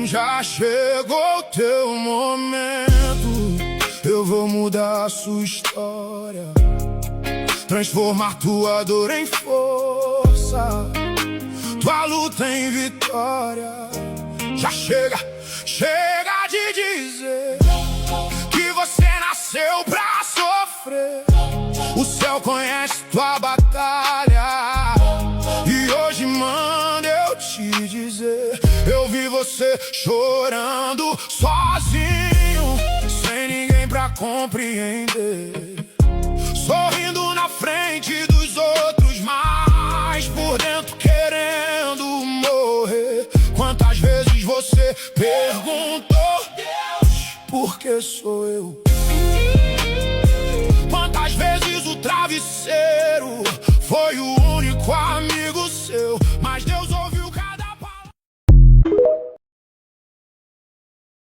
Já chegou o teu momento. Eu vou mudar a sua história, transformar tua dor em força, tua luta em vitória. Já chega de dizer que você nasceu pra sofrer. O céu conhece tua batalha e hoje manda eu te dizer: eu vi você chorando sozinho, sem ninguém pra compreender, sorrindo na frente dos outros, mas por dentro querendo morrer. Quantas vezes você perguntou: Deus, por que sou eu? Quantas vezes o travesseiro